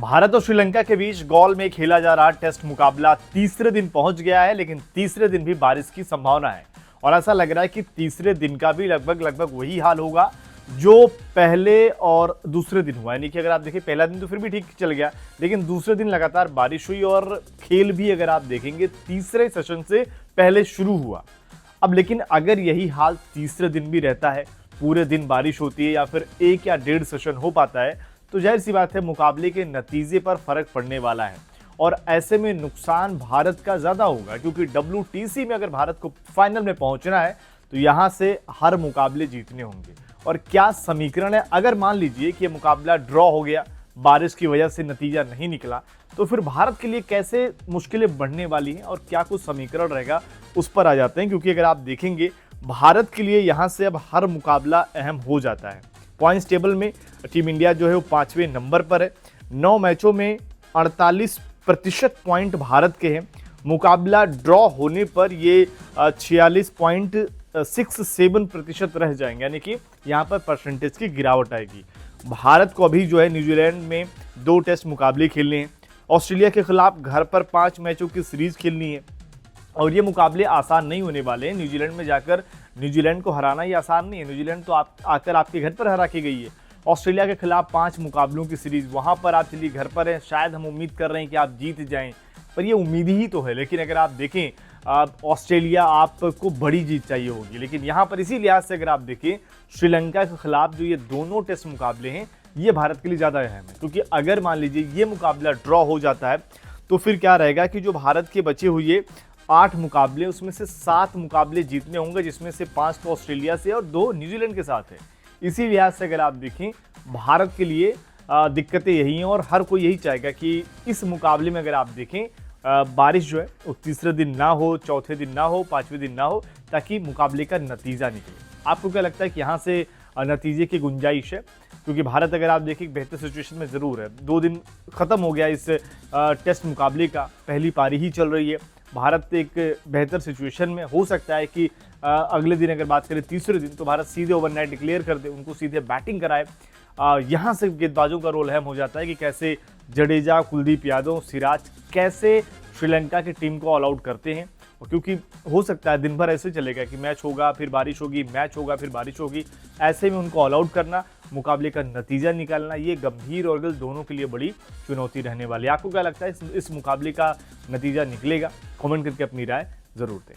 भारत और श्रीलंका के बीच गौल में खेला जा रहा टेस्ट मुकाबला तीसरे दिन पहुंच गया है, लेकिन तीसरे दिन भी बारिश की संभावना है और ऐसा लग रहा है कि तीसरे दिन का भी लगभग वही हाल होगा जो पहले और दूसरे दिन हुआ। यानी कि अगर आप देखिए पहला दिन तो फिर भी ठीक चल गया, लेकिन दूसरे दिन लगातार बारिश हुई और खेल भी अगर आप देखेंगे तीसरे सेशन से पहले शुरू हुआ। अब लेकिन अगर यही हाल तीसरे दिन भी रहता है, पूरे दिन बारिश होती है या फिर एक या डेढ़ सेशन हो पाता है, तो जाहिर सी बात है मुकाबले के नतीजे पर फर्क पड़ने वाला है और ऐसे में नुकसान भारत का ज्यादा होगा, क्योंकि WTC में अगर भारत को फाइनल में पहुंचना है तो यहां से हर मुकाबले जीतने होंगे। और क्या समीकरण है, अगर मान लीजिए कि यह मुकाबला ड्रॉ हो गया, बारिश की वजह से नतीजा नहीं निकला, तो फिर भारत के लिए कैसे मुश्किलें बढ़ने वाली हैं और क्या कुछ समीकरण रहेगा, उस पर आ जाते हैं। क्योंकि अगर आप देखेंगे भारत के लिए यहां से अब हर मुकाबला अहम हो जाता है। पॉइंट्स टेबल में टीम इंडिया जो है वो 5वें नंबर पर है। 9 मैचों में 48% पॉइंट भारत के हैं। मुकाबला ड्रॉ होने पर ये 46.67% रह जाएंगे, यानी कि यहाँ पर परसेंटेज की गिरावट आएगी। भारत को अभी जो है न्यूजीलैंड में 2 टेस्ट मुकाबले खेलने हैं, ऑस्ट्रेलिया के खिलाफ घर पर 5 मैचों की सीरीज खेलनी है और ये मुकाबले आसान नहीं होने वाले हैं। न्यूजीलैंड में जाकर न्यूजीलैंड को हराना ही आसान नहीं है। न्यूजीलैंड तो आकर आपके घर पर हरा के गई है। ऑस्ट्रेलिया के खिलाफ 5 मुकाबलों की सीरीज, वहां पर आप चलिए घर पर हैं, शायद हम उम्मीद कर रहे हैं कि आप जीत जाएं, पर ये उम्मीद ही तो है। लेकिन अगर आप देखें ऑस्ट्रेलिया आपको बड़ी जीत चाहिए होगी, लेकिन यहाँ पर इसी लिहाज से अगर आप देखें श्रीलंका के खिलाफ जो ये दोनों टेस्ट मुकाबले हैं ये भारत के लिए ज़्यादा अहम है। क्योंकि अगर मान लीजिए ये मुकाबला ड्रॉ हो जाता है तो फिर क्या रहेगा कि जो भारत के बचे हुए 8 मुकाबले, उसमें से 7 मुकाबले जीतने होंगे, जिसमें से 5 तो ऑस्ट्रेलिया से और 2 न्यूजीलैंड के साथ है। इसी लिहाज से अगर आप देखें भारत के लिए दिक्कतें यही हैं और हर कोई यही चाहेगा कि इस मुकाबले में अगर आप देखें बारिश जो है वो तीसरे दिन ना हो, चौथे दिन ना हो, 5वें दिन ना हो, ताकि मुकाबले का नतीजा निकले। आपको क्या लगता है कि यहाँ से नतीजे की गुंजाइश है? क्योंकि भारत अगर आप देखें बेहतर सिचुएशन में ज़रूर है। 2 दिन ख़त्म हो गया इस टेस्ट मुकाबले का, पहली पारी ही चल रही है। भारत एक बेहतर सिचुएशन में हो सकता है कि अगले दिन अगर बात करें तीसरे दिन, तो भारत सीधे ओवरनाइट डिक्लेयर कर दे, उनको सीधे बैटिंग कराए। यहाँ से गेंदबाजों का रोल अहम हो जाता है कि कैसे जडेजा, कुलदीप यादव, सिराज कैसे श्रीलंका की टीम को ऑल आउट करते हैं। और क्योंकि हो सकता है दिन भर ऐसे चलेगा कि मैच होगा फिर बारिश होगी, मैच होगा फिर बारिश होगी, ऐसे में उनको ऑल आउट करना, मुकाबले का नतीजा निकालना, ये गंभीर और दोनों के लिए बड़ी चुनौती रहने वाली है। आपको क्या लगता है इस मुकाबले का नतीजा निकलेगा? कमेंट करके अपनी राय जरूर दें।